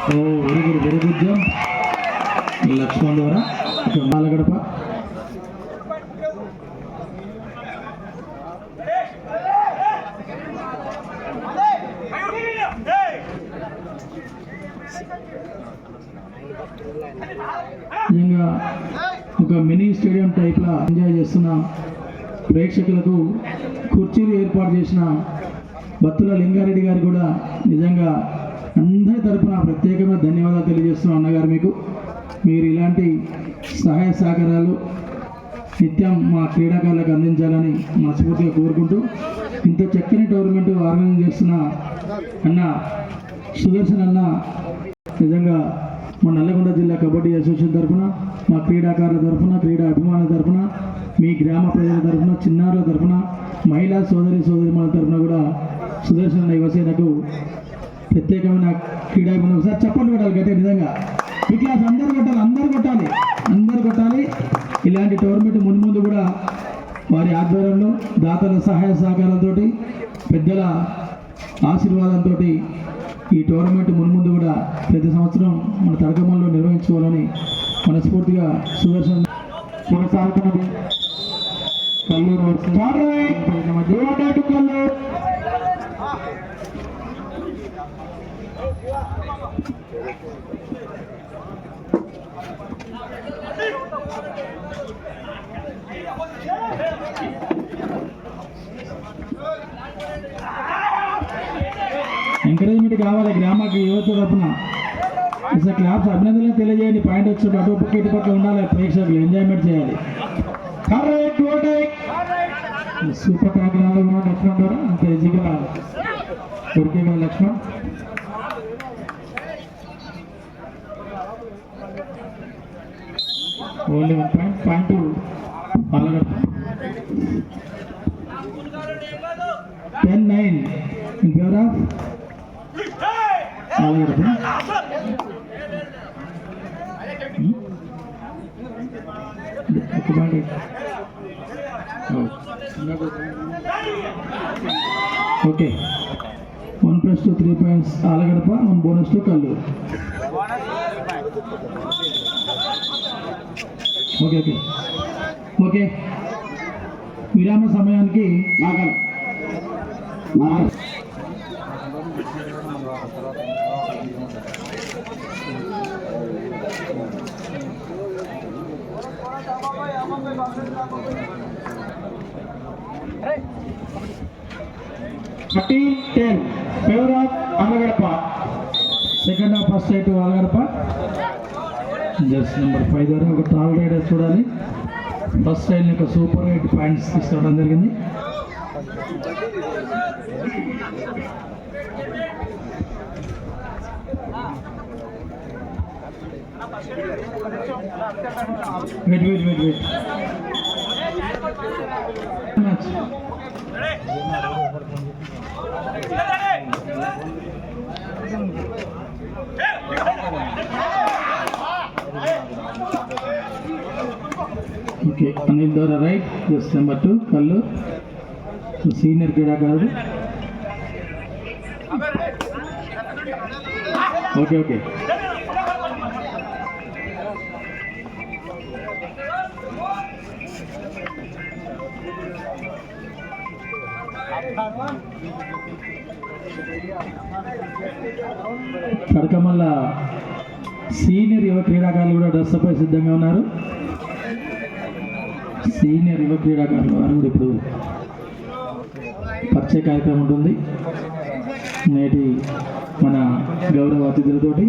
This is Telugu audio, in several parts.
వెరీ గుడ్ జాబ్ లక్ష్మణ్ ద్వారా బాలగడప. నిజంగా ఒక మినీ స్టేడియం టైప్లా ఎంజాయ్ చేస్తున్న ప్రేక్షకులకు కుర్చీలు ఏర్పాటు చేసిన బత్తుల లింగారెడ్డి గారు కూడా నిజంగా అందరి తరఫున ప్రత్యేకమైన ధన్యవాదాలు తెలియజేస్తున్నాం అన్నగారు. మీరు ఇలాంటి సహాయ సహకారాలు నిత్యం మా క్రీడాకారులకు అందించాలని మనస్ఫూర్తిగా కోరుకుంటూ, ఇంత చక్కని టోర్నమెంట్ ఆర్గనైజ్ చేస్తున్న అన్న సుదర్శన్ అన్న నిజంగా మా నల్లగొండ జిల్లా కబడ్డీ అసోసియేషన్ తరఫున, మా క్రీడాకారుల తరఫున, క్రీడా అభిమానుల తరఫున, మీ గ్రామ ప్రజల తరఫున, చిన్నారుల తరఫున, మహిళా సోదరిమణుల తరఫున కూడా సుదర్శన్ అన్న యువసేనకు ప్రత్యేకమైన క్రీడా అభిమానులు ఒకసారి చప్పట్లు కొట్టాలి గట్టిగా. నిజంగా ఈ క్లాస్ అందరూ కొట్టాలి. ఇలాంటి టోర్నమెంట్ ముందు కూడా వారి ఆధ్వర్యంలో దాతల సహాయ సహకారాలతో, పెద్దల ఆశీర్వాదంతో ఈ టోర్నమెంట్ ముందు కూడా ప్రతి సంవత్సరం మన తడకమల్లో నిర్వహించుకోవాలని మనస్ఫూర్తిగా సుదర్శన్ కొనసాగుతున్నది. కల్లూరు ఎంకరేజ్మెంట్ కావాలి గ్రామానికి యువత తరఫున. అసలు క్లాప్స్ అభినందనలు తెలియజేయండి. పాయింట్ వచ్చినప్పుడు అటు పక్క ఇటు పక్క ఉండాలి, ప్రేక్షకులు ఎంజాయ్మెంట్ చేయాలి. సూపర్ ట్యాక్లో లక్ష్మణ్ ద్వారా అంత ఈజీగా దొరికే Laxman. Only 1 point Palagadapa 10-9 in favor of Palagadapa. ఒక point okay. 1+2 3 points Alagadapa, 1 bonus to Kalluru. Okay విరామ సమయానికి favour of Alagadapa. Second half first raid Alagadapa. Just number 5 ద్వారా ఒక టాల్ రైడర్ చూడాలి. ఫస్ట్ సైడ్ ఒక సూపర్ 8 పాయింట్స్ తీసుకోవడం జరిగింది. Wait okay. అనిల్ ద్వారా raid. Just number 2 Kalluru senior క్రీడాకారుడు. ఓకే కడకమల్ల సీనియర్ యువ క్రీడాకారులు కూడా డ్రెస్పై సిద్ధంగా ఉన్నారు. సీనియర్ యువ క్రీడాకారులు వారు కూడా ఇప్పుడు పరిచయ కార్యక్రమం ఉంటుంది నేటి మన గౌరవ అతిథులతోటి.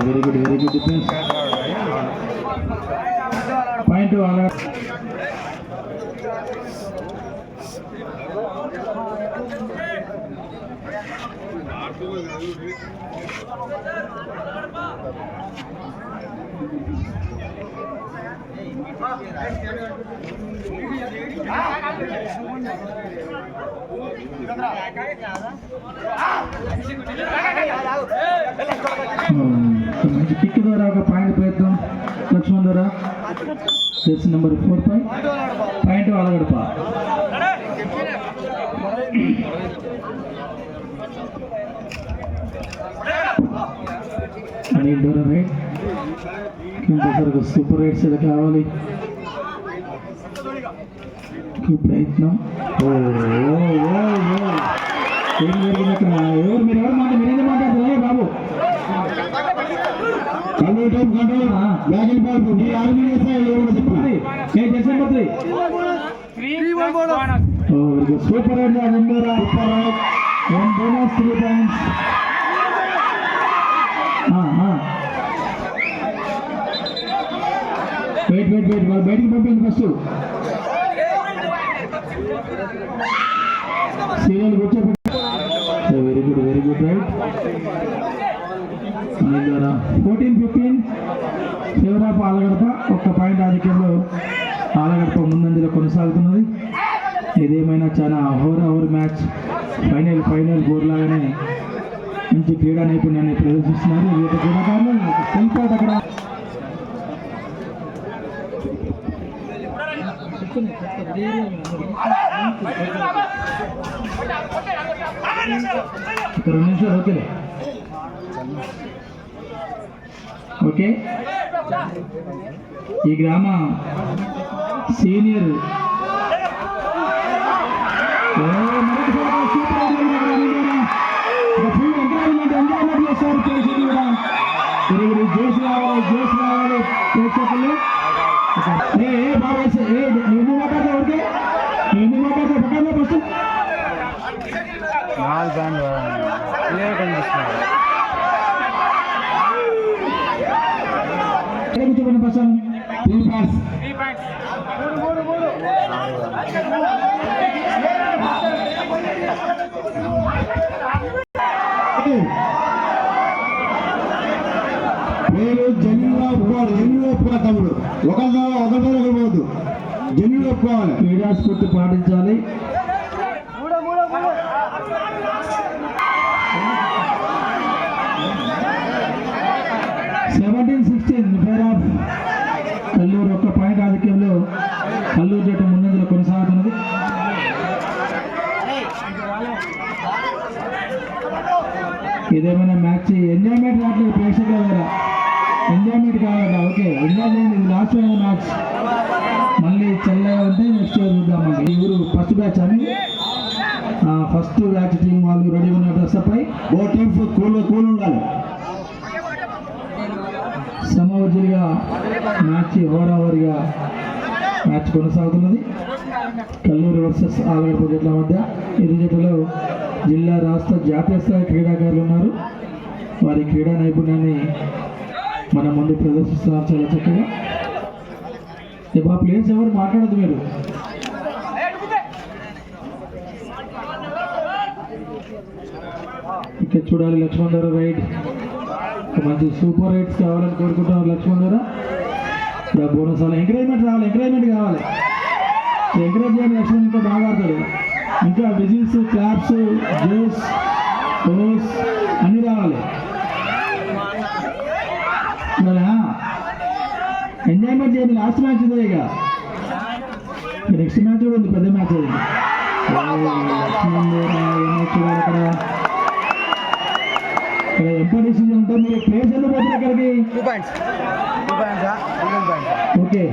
Very good defence. పాయింట్ అలా మంచి కిక్ ద్వారా ఒక పాయింట్ ప్రయత్నం లక్ష్మణ్ ద్వారా. Jersey number 4 point Alagadapa. Anil దూరం రైట్ ఇంకొకరికి సూపర్ రైట్స్ ఏదో కావాలి ప్రయత్నం. ఏం జరిగింది అక్కడ? ఎవరు మాట మీరేందుకు మాట్లాడుతున్నారు బాబు? Super raid bonus 3 points. Wait వాళ్ళు బయటికి పంపింది ఫస్ట్. సీరియల్ కూర్చోబెట్టి. Very good raid. 14-15 favour of Alagadapa. 1 point ఆధిక్యంలో ఆలగడప ముందంజలో కొనసాగుతున్నది. ఏదేమైనా చాలా ఓవర్ మ్యాచ్. ఫైనల్ గోర్ లాగానే మంచి క్రీడా నైపుణ్యాన్ని ప్రదర్శిస్తున్నారు వివిధ క్రీడాకారులు. సెల్ఫ్ అవుట్ అక్కడ ఒక 2 నిమిషాలు ఓకేలే. ఓకే, ఈ గ్రామ సీనియర్ ఎంజాయ్మెంట్ చేస్తారు ప్రేక్షకులు కూడా. జోష్ రావాలి ప్రేక్షకులు. బాగా నువ్వు మాట్లాడతావు ఓకే, నువ్వు మాట్లాడతావు పక్కన ఫస్ట్ కూర్చోబడిన పర్సన్ 3 points. మీరు జన్యుగా ఒప్పుకోవాలి తమ్ముడు. ఒకరితో పోదు, జన్యుగా ఒప్పుకోవాలి. క్రీడా స్ఫూర్తి పాటించాలి. కల్లూరు 1 పాయింట్ ఆధిక్యంలో కల్లూరు జట్టు ముందంజలో కొనసాగుతున్నది. ఏదేమైనా మ్యాచ్ ఎంజాయ్మెంట్ రావట్లేదు ప్రేక్షకుల దగ్గర. ఎంజాయ్మెంట్ కావాలట. ఓకే, ఎంజాయ్ చేయండి. ఇది లాస్ట్ మ్యాచ్. మళ్ళీ చల్లగా ఉంటే నెక్స్ట్ ఇయర్ చూద్దామండి. ఈ ఊరు ఫస్ట్ బ్యాచ్ అని ఫస్ట్ బ్యాచ్ టీం వాళ్ళు రెడీ ఉన్న డ్రెస్అప్ అయి టీమ్స్ కూల్ ఉండాలి. సమవర్జిగా మ్యాచ్ ఓవరావర్గా మ్యాచ్ కొనసాగుతున్నది. కల్లూరు వర్సెస్ ఆలగడప జట్ల మధ్య. ఇరు జట్టులో జిల్లా రాష్ట్ర జాతీయ స్థాయి క్రీడాకారులు ఉన్నారు. వారి క్రీడా నైపుణ్యాన్ని మన ముందు ప్రదర్శిస్తున్నారు చాలా చక్కగా. మా ప్లేయర్స్ ఎవరు మాట్లాడదు మీరు. ఇక్కడ చూడాలి లక్ష్మణ్ గారు రైట్. మంచి సూపర్ రైట్స్ కావాలని కోరుకుంటున్నారు లక్ష్మణ్ గారు. ఇక్కడ బోనస్ అలా ఎంకరేజ్మెంట్ కావాలి. ఎంకరేజ్ చేయండి. లక్ష్మణ్ ఇంకా బాగా ఆడతాడు. ఇంకా విజిల్స్, క్లాప్స్, జోస్, ఓస్ అన్నీ రావాలి. ఎంజాయ్మెంట్ చేయండి. లాస్ట్ మ్యాచ్ ఇదే. ఇక నెక్స్ట్ మ్యాచ్ కూడా ఉంది, పెద్ద మ్యాచ్ అది. చూడాలి అక్కడ ఎంత డిసిజన్ ఉంటే మీరు ప్లేస్ ఎందుకు పోతుంది అక్కడికి. 2 points. Okay,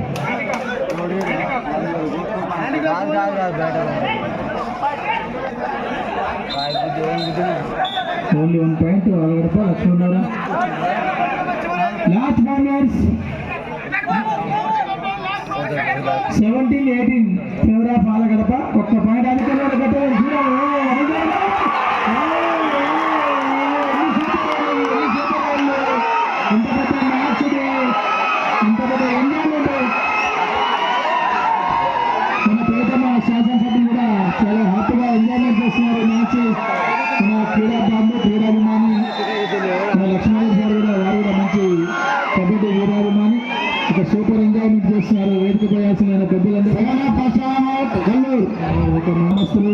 only 1 point Alagadapa. Laxman గారు last bowlers 17-18 favour of Alagadapa. 1 point అధికంలో కట్టారు. ఇంత పెద్ద మ్యాచ్, ఇంత పెద్ద ఎంజాయ్మెంట్. మన ప్రియతమ శాసనసభ్యులు కూడా చాలా హ్యాపీగా ఎంజాయ్మెంట్ చేస్తున్నారు మ్యాచ్. మన క్రీడాభిమాని మన లక్ష్మణ్ గారు కూడా, వారు కూడా మంచి కబడ్డీ వీరాభిమాని. ఒక సూపర్ ఎంజాయ్మెంట్ చేస్తున్నారు. వేదిక పోయాల్సిన పెద్దలందరూ ఒక నమస్తులు.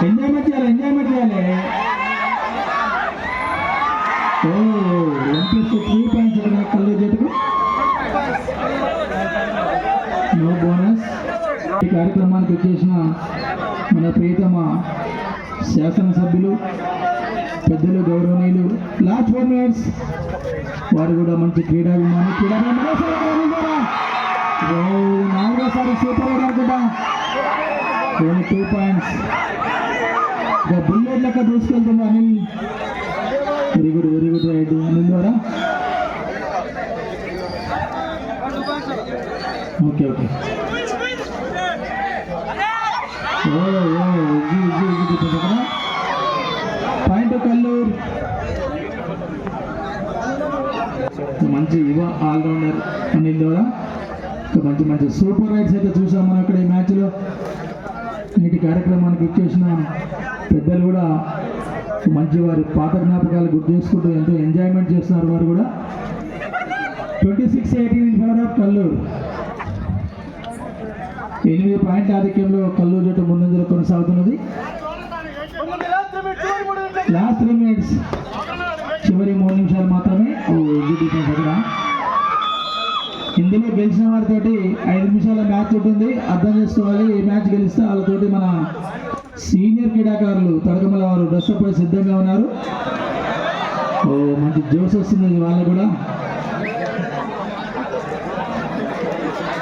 ఎంజాయ్మెంట్ చేయాలి. 1+3 పాయింట్స్ కల్లూరు జట్టుకు. కార్యక్రమానికి వచ్చేసిన మన ప్రియతమ శాసనసభ్యులు పెద్దలు గౌరవనీయులు లాస్ట్ 4 minutes వారు కూడా మంచి క్రీడాభిమాని నాలుగోసారి సూపర్ రైడ్ అనుకుంటా. Only 2 points. బుల్లెట్ లెక్క దూసుకెళ్తుంది Anil. Very good raid Anil ద్వారా. Okay point Kalluru. మంచి యువ ఆల్రౌండర్ అనిల్ ద్వారా మంచి సూపర్ రైడ్స్ అయితే చూసాం మనం ఇక్కడ ఈ మ్యాచ్లో. నేటి కార్యక్రమానికి ఇచ్చేసిన పెద్దలు కూడా మంచి వారి పాత జ్ఞాపకాలు గుర్తు చేసుకుంటూ ఎంతో ఎంజాయ్మెంట్ చేస్తున్నారు. వారు కూడా 26-18 ఇన్ ఫేవర్ ఆఫ్ కల్లూరు. 8 పాయింట్ల ఆధిక్యంలో కల్లూరు జట్టు ముందంజలో కొనసాగుతున్నది. లాస్ట్ 3 minutes, చివరి 3 నిమిషాలు మాత్రమే. ఇందులో గెలిచిన వారితోటి 5 నిమిషాల మ్యాచ్ ఉంటుంది. అర్థం చేసుకోవాలి, ఈ మ్యాచ్ గెలిస్తే వాళ్ళతోటి మన సీనియర్ క్రీడాకారులు తడకమల వారు డ్రెస్అప్ పై సిద్ధంగా ఉన్నారు. మంచి జోస్ వస్తుంది వాళ్ళు కూడా.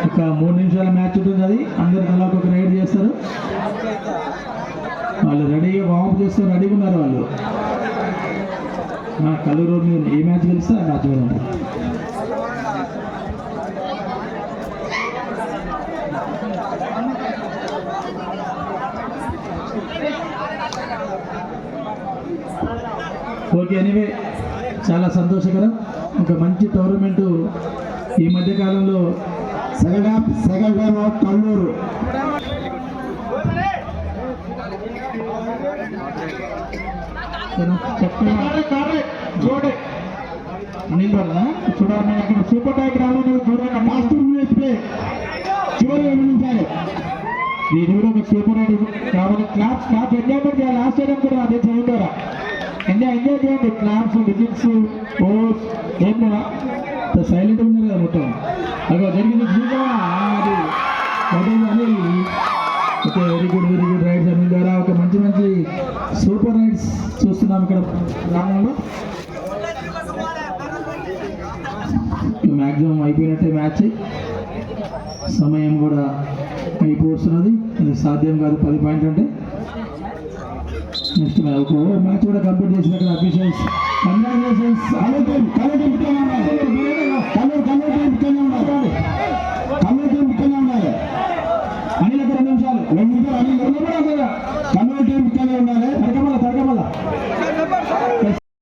ఇక 3 నిమిషాల మ్యాచ్ ఉంటుంది. అది అందరు తలా ఒక రైడ్ చేస్తారు. వాళ్ళు రెడీగా వార్మప్ చేస్తారు, రెడీగా ఉన్నారు వాళ్ళు. కల్లూరు మీద ఏ మ్యాచ్ గెలిస్తే ఆ మ్యాచ్ మీద ఉంటారు. ఓకే, ఎనీవే చాలా సంతోషకరం. ఒక మంచి టోర్నమెంటు ఈ మధ్యకాలంలో సెకండ్ హాఫ్ కల్లూరు. చూడాలి అక్కడ సూపర్ టైప్ రావాలి. చూడండి చివరి 2 నిమిషాలు మీరు కూడా ఒక సూపర్ రైడ్ కావాలి. క్లాప్స్ ఎంజాయ్మెంట్ చేయాలి. లాస్ట్ టైం కూడా అదే చదువుతారా ఎంజాయ్ చేయండి. క్లాప్స్, విజిల్స్, ఓవర్స్ ఏం కూడా సైలెంట్ ఉన్నారు కదా మొత్తం. అక్కడ జరిగింది అది Anil. Okay, very good rides Anil ద్వారా. ఒక మంచి సూపర్ రైడ్స్ చూస్తున్నాం ఇక్కడ గ్రామంలో. మ్యాక్సిమం అయిపోయినట్టే మ్యాచ్. సమయం కూడా అయిపోతున్నది. ఇది సాధ్యం కాదు 10 పాయింట్లు అంటే. నెక్స్ట్ ఒక మ్యాచ్ కూడా కంప్లీట్ చేసినక్కడ అఫీషియల్స్ కంగ్రాచులేషన్స్. అనిల్ 2 నిమిషాలు కల్లూరు టీం ఇక్కడే ఉండాలి.